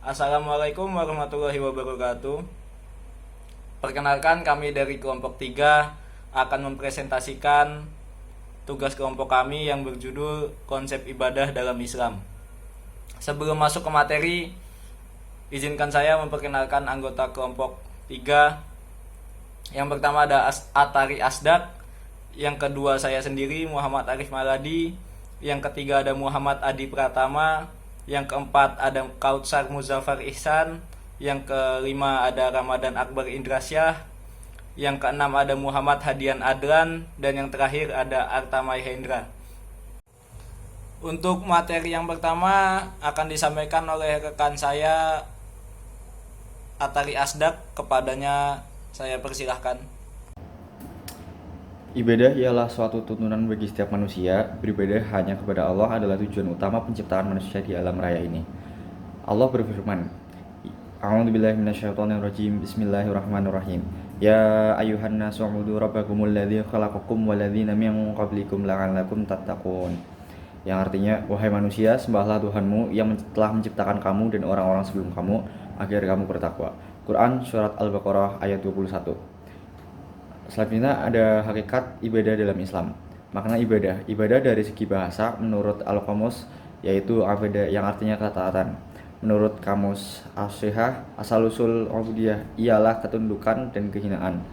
Assalamualaikum warahmatullahi wabarakatuh. Perkenalkan, kami dari kelompok 3 akan mempresentasikan tugas kelompok kami yang berjudul Konsep Ibadah dalam Islam. Sebelum masuk ke materi, izinkan saya memperkenalkan anggota kelompok 3. Yang pertama ada Atari Asdak, yang kedua saya sendiri Muhammad Arif Maladi, yang ketiga ada Muhammad Adi Pratama, yang keempat ada Kautsar Muzaffar Ihsan, yang kelima ada Ramadan Akbar Indrasyah, yang keenam ada Muhammad Hadian Adlan, dan yang terakhir ada Artamai Hendra. Untuk materi yang pertama akan disampaikan oleh rekan saya Atari Asdak. Kepadanya saya persilahkan. Ibadah ialah suatu tuntunan bagi setiap manusia. Beribadah hanya kepada Allah adalah tujuan utama penciptaan manusia di alam raya ini. Allah berfirman, A'udzubillahi minasyaitonirrajim. Bismillahirrahmanirrahim. Ya ayuhan nasu ubudu rabbakumul ladzi khalaqakum walladzina min qablikum la'allakum tattaqun. Yang artinya, wahai manusia, sembahlah Tuhanmu yang telah menciptakan kamu dan orang-orang sebelum kamu agar kamu bertakwa. Quran surat Al-Baqarah ayat 21. Selanjutnya ada hakikat ibadah dalam Islam. Makna ibadah. Ibadah dari segi bahasa menurut Al-Qamus yaitu ibadah yang artinya ketaatan. Menurut Kamus As-Sihah, asal-usul ubudiyah ialah ketundukan dan kehinaan.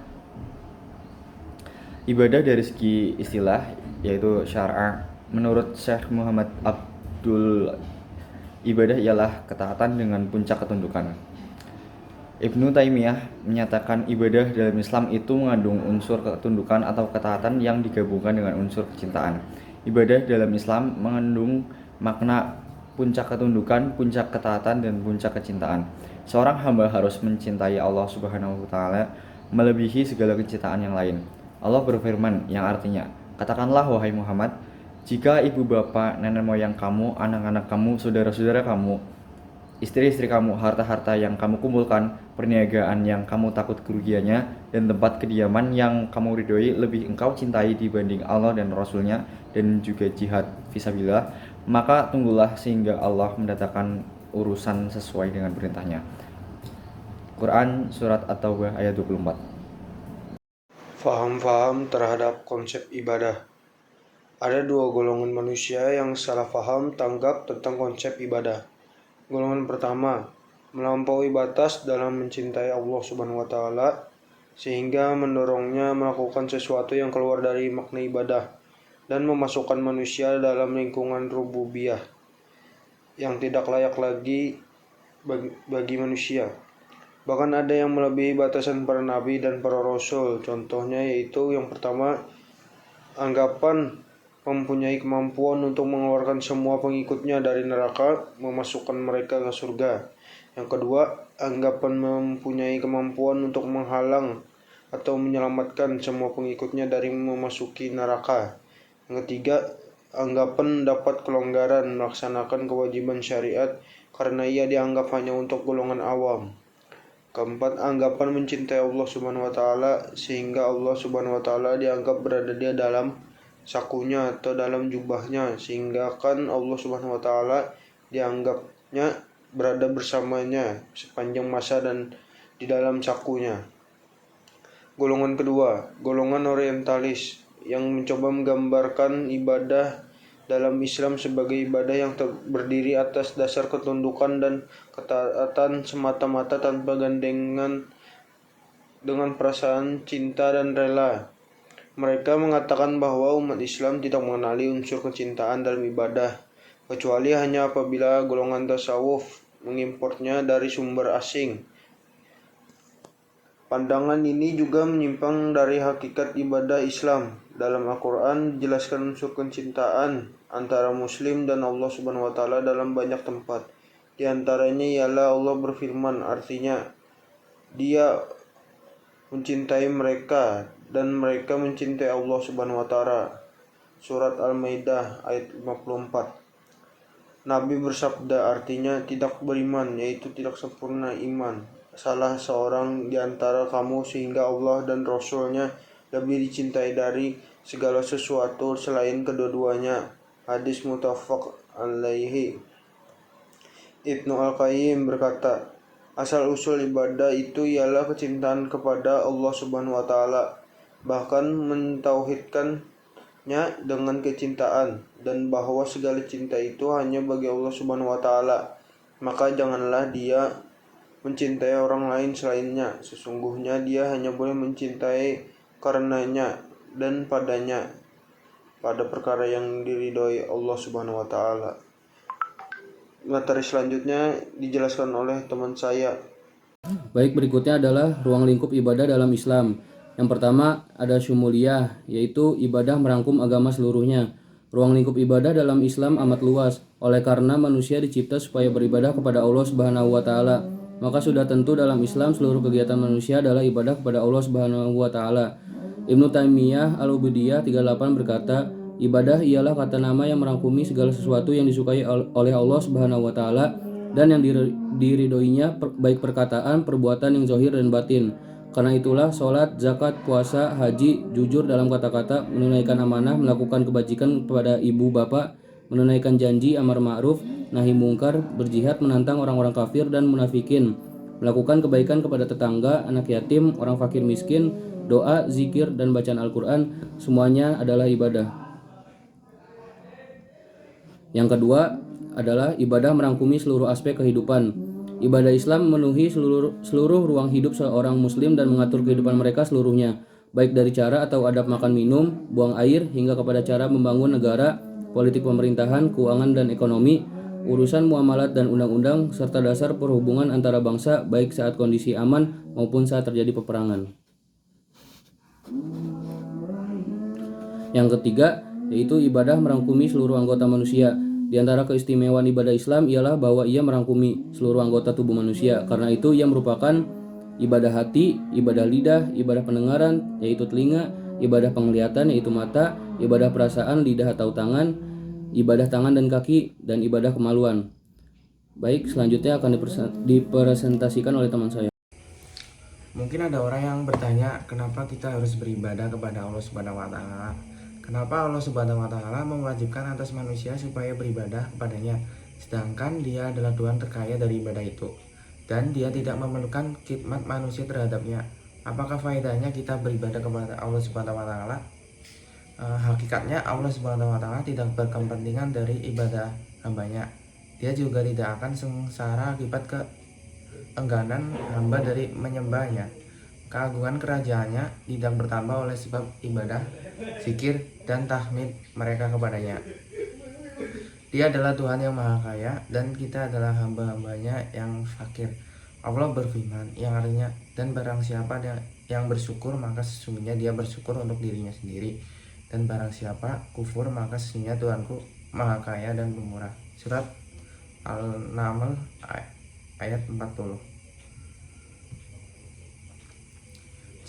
Ibadah dari segi istilah yaitu syar'a. Menurut Syekh Muhammad Abdul, ibadah ialah ketaatan dengan puncak ketundukan. Ibnu Taimiyah menyatakan ibadah dalam Islam itu mengandung unsur ketundukan atau ketaatan yang digabungkan dengan unsur kecintaan. Ibadah dalam Islam mengandung makna puncak ketundukan, puncak ketaatan, dan puncak kecintaan. Seorang hamba harus mencintai Allah Subhanahu wa taala melebihi segala kecintaan yang lain. Allah berfirman yang artinya, katakanlah wahai Muhammad, jika ibu bapak, nenek moyang kamu, anak-anak kamu, saudara-saudara kamu, istri-istri kamu, harta-harta yang kamu kumpulkan, perniagaan yang kamu takut kerugiannya, dan tempat kediaman yang kamu ridhoi lebih engkau cintai dibanding Allah dan Rasulnya, dan juga jihad fisabilillah, maka tunggulah sehingga Allah mendatangkan urusan sesuai dengan perintahnya. Quran surat At-Taubah ayat 24. Faham-faham terhadap konsep ibadah. Ada dua golongan manusia yang salah faham tanggap tentang konsep ibadah. Golongan pertama, melampaui batas dalam mencintai Allah Subhanahu wa taala sehingga mendorongnya melakukan sesuatu yang keluar dari makna ibadah dan memasukkan manusia dalam lingkungan rububiyah yang tidak layak lagi bagi manusia. Bahkan ada yang melebihi batasan para nabi dan para rasul. Contohnya yaitu yang pertama, anggapan mempunyai kemampuan untuk mengeluarkan semua pengikutnya dari neraka, memasukkan mereka ke surga. Yang kedua, anggapan mempunyai kemampuan untuk menghalang atau menyelamatkan semua pengikutnya dari memasuki neraka. Yang ketiga, anggapan dapat kelonggaran melaksanakan kewajiban syariat karena ia dianggap hanya untuk golongan awam. Keempat, anggapan mencintai Allah Subhanahu wa taala sehingga Allah Subhanahu wa taala dianggap berada di dalam sakunya atau dalam jubahnya, sehingga kan Allah Subhanahu wa taala dianggapnya berada bersamanya sepanjang masa dan di dalam sakunya. Golongan kedua, golongan orientalis yang mencoba menggambarkan ibadah dalam Islam sebagai ibadah yang berdiri atas dasar ketundukan dan ketaatan semata-mata tanpa gandengan dengan perasaan cinta dan rela. Mereka mengatakan bahwa umat Islam tidak mengenali unsur kecintaan dalam ibadah, kecuali hanya apabila golongan tasawuf mengimportnya dari sumber asing. Pandangan ini juga menyimpang dari hakikat ibadah Islam. Dalam Al-Quran dijelaskan unsur kecintaan antara Muslim dan Allah Subhanahu wa taala dalam banyak tempat. Di antaranya ialah Allah berfirman, artinya Dia mencintai mereka dan mereka mencintai Allah Subhanahu wa taala. Surat Al-Maidah ayat 54. Nabi bersabda, artinya tidak beriman, yaitu tidak sempurna iman salah seorang di antara kamu sehingga Allah dan Rasul-Nya lebih dicintai dari segala sesuatu selain kedua-duanya. Hadis muttafaq alaihi. Ibnu Al-Qayyim berkata, asal-usul ibadah itu ialah kecintaan kepada Allah Subhanahu wa taala, bahkan mentauhidkannya dengan kecintaan, dan bahwa segala cinta itu hanya bagi Allah Subhanahu wa taala. Maka janganlah dia mencintai orang lain selainnya. Sesungguhnya dia hanya boleh mencintai karenanya dan padanya, pada perkara yang diridhoi Allah Subhanahu wa taala. Materi selanjutnya dijelaskan oleh teman saya. Baik, berikutnya adalah ruang lingkup ibadah dalam Islam. Yang pertama ada syumuliyah, yaitu ibadah merangkum agama seluruhnya. Ruang lingkup ibadah dalam Islam amat luas, oleh karena manusia dicipta supaya beribadah kepada Allah Subhanahu wa taala. Maka sudah tentu dalam Islam seluruh kegiatan manusia adalah ibadah kepada Allah Subhanahu wa taala. Ibnu Taimiyah Al-Ubudiyah 38 berkata, ibadah ialah kata nama yang merangkumi segala sesuatu yang disukai oleh Allah Subhanahu wa taala dan yang diridhoinya, baik perkataan, perbuatan yang zahir dan batin. Karena itulah sholat, zakat, puasa, haji, jujur dalam kata-kata, menunaikan amanah, melakukan kebajikan kepada ibu bapak, menunaikan janji, amar ma'ruf, nahi mungkar, berjihad menantang orang-orang kafir dan munafikin, melakukan kebaikan kepada tetangga, anak yatim, orang fakir miskin, doa, zikir, dan bacaan Al-Quran, semuanya adalah ibadah. Yang kedua adalah ibadah merangkumi seluruh aspek kehidupan. Ibadah Islam memenuhi seluruh ruang hidup seorang muslim dan mengatur kehidupan mereka seluruhnya, baik dari cara atau adab makan minum, buang air, hingga kepada cara membangun negara, politik pemerintahan, keuangan dan ekonomi, urusan muamalat dan undang-undang, serta dasar perhubungan antara bangsa, baik saat kondisi aman maupun saat terjadi peperangan. Yang ketiga yaitu ibadah merangkumi seluruh anggota manusia. Di antara keistimewaan ibadah Islam ialah bahwa ia merangkumi seluruh anggota tubuh manusia. Karena itu ia merupakan ibadah hati, ibadah lidah, ibadah pendengaran yaitu telinga, ibadah penglihatan yaitu mata, ibadah perasaan lidah atau tangan, ibadah tangan dan kaki, dan ibadah kemaluan. Baik, selanjutnya akan dipresentasikan oleh teman saya. Mungkin ada orang yang bertanya, kenapa kita harus beribadah kepada Allah Subhanahu wa taala? Kenapa Allah Subhanahu wa taala mewajibkan atas manusia supaya beribadah kepadanya, sedangkan Dia adalah Tuhan terkaya dari ibadah itu, dan Dia tidak memerlukan khidmat manusia terhadapnya? Apakah faedahnya kita beribadah kepada Allah Subhanahu wa taala? Hakikatnya Allah Subhanahu wa taala tidak berkepentingan dari ibadah hambanya. Dia juga tidak akan sengsara akibat keengganan hamba dari menyembahnya. Keagungan kerajaannya tidak bertambah oleh sebab ibadah, zikir, dan tahmid mereka kepadanya. Dia adalah Tuhan yang Maha Kaya dan kita adalah hamba-hambanya yang fakir. Allah berfirman yang artinya, dan barang siapa yang bersyukur maka sesungguhnya dia bersyukur untuk dirinya sendiri, dan barang siapa kufur maka sesungguhnya Tuhanku Maha Kaya dan Pemurah. Surat Al-Naml ayat 40.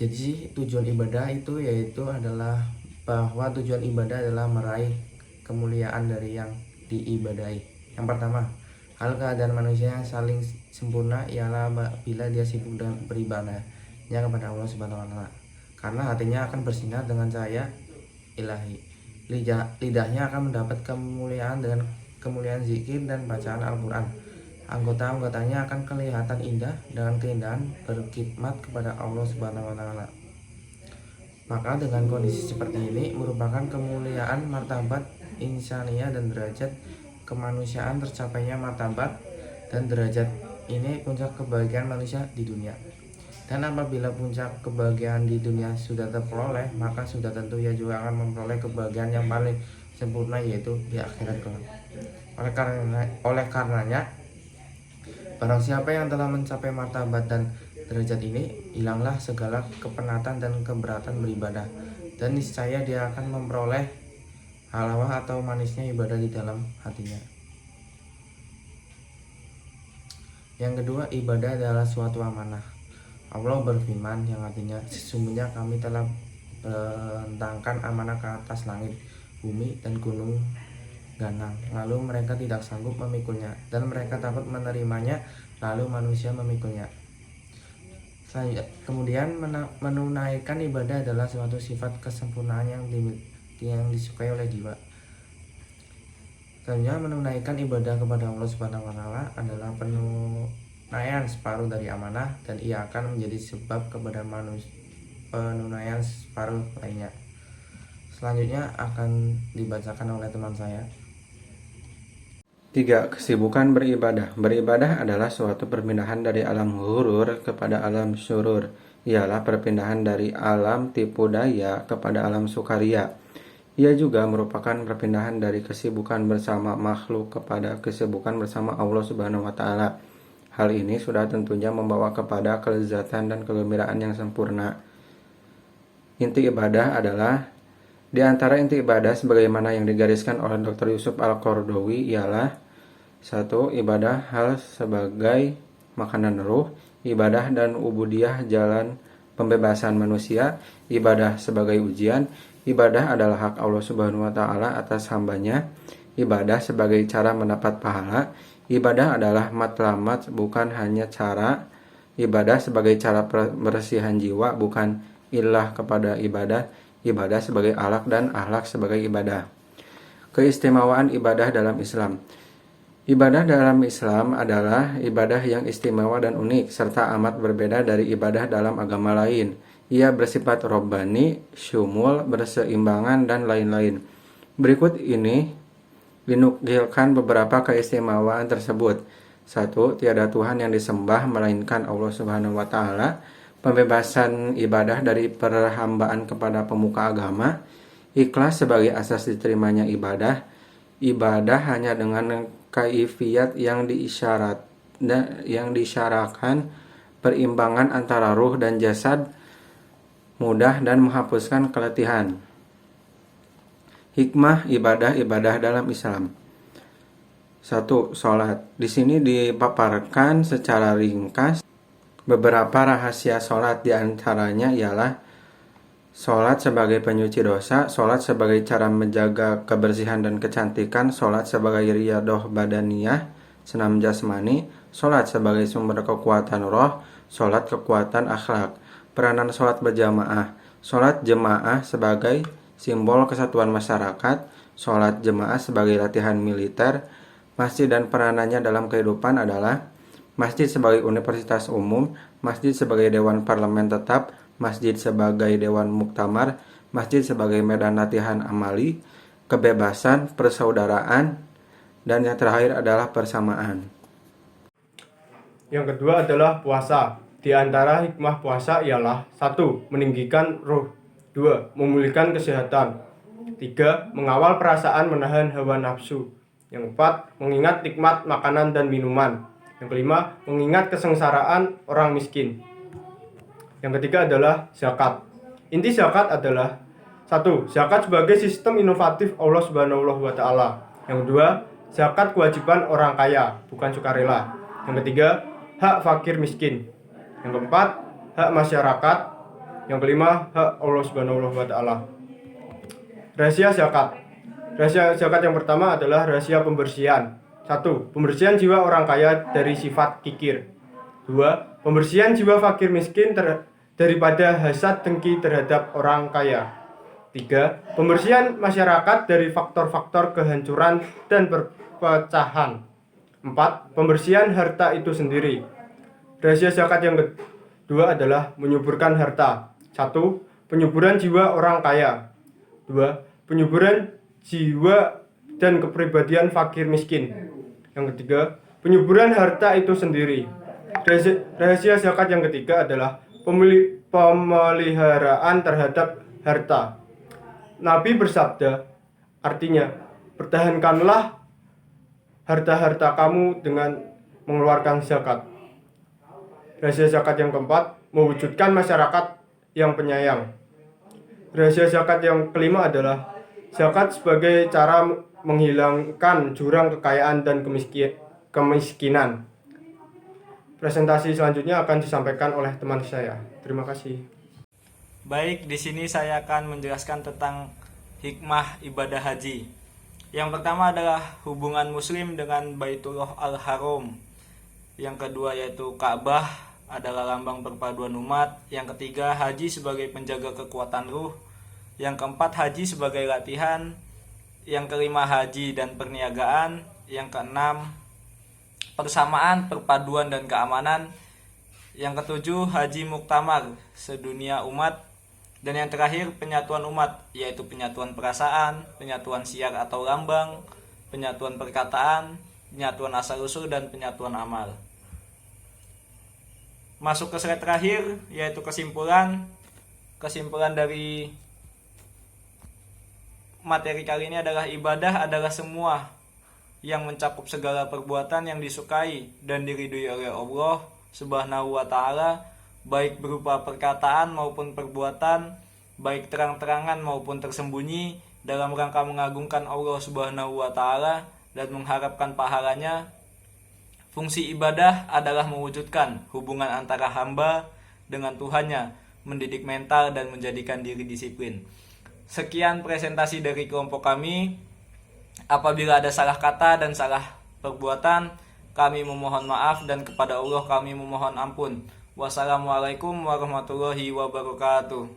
Jadi tujuan ibadah itu yaitu adalah bahwa tujuan ibadah adalah meraih kemuliaan dari yang diibadahi. Yang pertama, hal keadaan manusia yang saling sempurna ialah bila dia sibuk dengan beribadahnya kepada Allah Subhanahu wa taala. Karena hatinya akan bersinar dengan cahaya ilahi. Lidahnya akan mendapat kemuliaan dengan kemuliaan zikir dan bacaan Al-Quran. Anggota-anggotanya akan kelihatan indah dengan keindahan berkhidmat kepada Allah Subhanahu wa taala. Maka dengan kondisi seperti ini merupakan kemuliaan martabat insaniyah dan derajat kemanusiaan. Tercapainya martabat dan derajat ini puncak kebahagiaan manusia di dunia. Dan apabila puncak kebahagiaan di dunia sudah terperoleh, maka sudah tentu ia juga akan memperoleh kebahagiaan yang paling sempurna, yaitu di akhirat kelak. Oleh karenanya barang siapa yang telah mencapai martabat dan derajat ini, hilanglah segala kepenatan dan keberatan beribadah, dan niscaya dia akan memperoleh halawah atau manisnya ibadah di dalam hatinya. Yang kedua, ibadah adalah suatu amanah. Allah berfirman yang artinya, sesungguhnya kami telah bentangkan amanah ke atas langit, bumi, dan gunung ganang, lalu mereka tidak sanggup memikulnya, dan mereka takut menerimanya, lalu manusia memikulnya. Kemudian menunaikan ibadah adalah suatu sifat kesempurnaan yang disukai oleh jiwa. Selanjutnya, menunaikan ibadah kepada Allah Subhanahu wa taala adalah penunaian separuh dari amanah, dan ia akan menjadi sebab kepada penunaian separuh lainnya. Selanjutnya akan dibacakan oleh teman saya. 3. Kesibukan beribadah. Beribadah adalah suatu perpindahan dari alam hurur kepada alam syurur. Ialah perpindahan dari alam tipu daya kepada alam sukaria. Ia juga merupakan perpindahan dari kesibukan bersama makhluk kepada kesibukan bersama Allah Subhanahu wa taala. Hal ini sudah tentunya membawa kepada kelezatan dan kegembiraan yang sempurna. Inti ibadah adalah, di antara inti ibadah sebagaimana yang digariskan oleh Dr. Yusuf Al-Qaradawi ialah 1. Ibadah hal sebagai makanan ruh, ibadah dan ubudiyah jalan pembebasan manusia, ibadah sebagai ujian, ibadah adalah hak Allah Subhanahu wa taala atas hambanya, ibadah sebagai cara mendapat pahala, ibadah adalah matlamat bukan hanya cara, ibadah sebagai cara bersihan jiwa bukan ilah kepada ibadah, ibadah sebagai alak dan ahlak sebagai ibadah. Keistimewaan ibadah dalam Islam. Ibadah dalam Islam adalah ibadah yang istimewa dan unik, serta amat berbeda dari ibadah dalam agama lain. Ia bersifat robbani, syumul, berseimbangan, dan lain-lain. Berikut ini dinukilkan beberapa keistimewaan tersebut. 1. Tiada Tuhan yang disembah melainkan Allah Subhanahu wa taala. Pembebasan ibadah dari perhambaan kepada pemuka agama. Ikhlas sebagai asas diterimanya ibadah. Ibadah hanya dengan kaifiyat yang disyaratkan, perimbangan antara ruh dan jasad, mudah dan menghapuskan keletihan. Hikmah ibadah dalam Islam. 1. Sholat. Di sini dipaparkan secara ringkas beberapa rahasia sholat, diantaranya ialah sholat sebagai penyuci dosa, sholat sebagai cara menjaga kebersihan dan kecantikan, sholat sebagai riyadoh badaniyah, senam jasmani, sholat sebagai sumber kekuatan roh, sholat kekuatan akhlak. Peranan sholat berjamaah. Sholat jemaah sebagai simbol kesatuan masyarakat, sholat jemaah sebagai latihan militer. Masjid dan peranannya dalam kehidupan adalah masjid sebagai universitas umum, masjid sebagai dewan parlemen tetap, masjid sebagai dewan muktamar, masjid sebagai medan latihan amali, kebebasan, persaudaraan, dan yang terakhir adalah persamaan. Yang kedua adalah puasa. Di antara hikmah puasa ialah 1. Meninggikan ruh, 2. Memulihkan kesehatan, 3. Mengawal perasaan menahan hawa nafsu, yang 4. Mengingat nikmat makanan dan minuman, yang kelima, mengingat kesengsaraan orang miskin. Yang ketiga adalah zakat. Inti zakat adalah 1. Zakat sebagai sistem inovatif Allah Subhanahu wa taala. Yang kedua, zakat kewajiban orang kaya, bukan sukarela. Yang ketiga, hak fakir miskin. Yang keempat, hak masyarakat. Yang kelima, hak Allah Subhanahu wa taala. Rahasia zakat. Rahasia zakat yang pertama adalah rahasia pembersihan. 1. Pembersihan jiwa orang kaya dari sifat kikir. 2. Pembersihan jiwa fakir miskin daripada hasad dengki terhadap orang kaya. 3. Pembersihan masyarakat dari faktor-faktor kehancuran dan perpecahan. 4. Pembersihan harta itu sendiri. Rahasia zakat yang kedua adalah menyuburkan harta. 1. Penyuburan jiwa orang kaya. 2. Penyuburan jiwa dan kepribadian fakir miskin. Yang ketiga, penyuburan harta itu sendiri. Rahasia zakat yang ketiga adalah pemeliharaan terhadap harta. Nabi bersabda, artinya, pertahankanlah harta-harta kamu dengan mengeluarkan zakat. Rahasia zakat yang keempat, mewujudkan masyarakat yang penyayang. Rahasia zakat yang kelima adalah zakat sebagai cara menghilangkan jurang kekayaan dan kemiskinan. Presentasi selanjutnya akan disampaikan oleh teman saya. Terima kasih. Baik, di sini saya akan menjelaskan tentang hikmah ibadah haji. Yang pertama adalah hubungan muslim dengan Baitullah Al-Haram. Yang kedua yaitu Ka'bah adalah lambang perpaduan umat. Yang ketiga, haji sebagai penjaga kekuatan ruh. Yang keempat, haji sebagai latihan Yang kelima, haji dan perniagaan. Yang keenam, persamaan, perpaduan dan keamanan. Yang ketujuh, haji muktamar sedunia umat. Dan yang terakhir, penyatuan umat, yaitu penyatuan perasaan, penyatuan siar atau lambang, penyatuan perkataan, penyatuan asal-usul, dan penyatuan amal. Masuk ke slide terakhir, yaitu kesimpulan. Kesimpulan dari materi kali ini adalah ibadah adalah semua yang mencakup segala perbuatan yang disukai dan diridhoi oleh Allah Subhanahu wa Ta'ala, baik berupa perkataan maupun perbuatan, baik terang-terangan maupun tersembunyi, dalam rangka mengagungkan Allah Subhanahu wa Ta'ala dan mengharapkan pahalanya. Fungsi ibadah adalah mewujudkan hubungan antara hamba dengan Tuhannya, mendidik mental dan menjadikan diri disiplin. Sekian presentasi dari kelompok kami. Apabila ada salah kata dan salah perbuatan, kami memohon maaf, dan kepada Allah kami memohon ampun. Wassalamualaikum warahmatullahi wabarakatuh.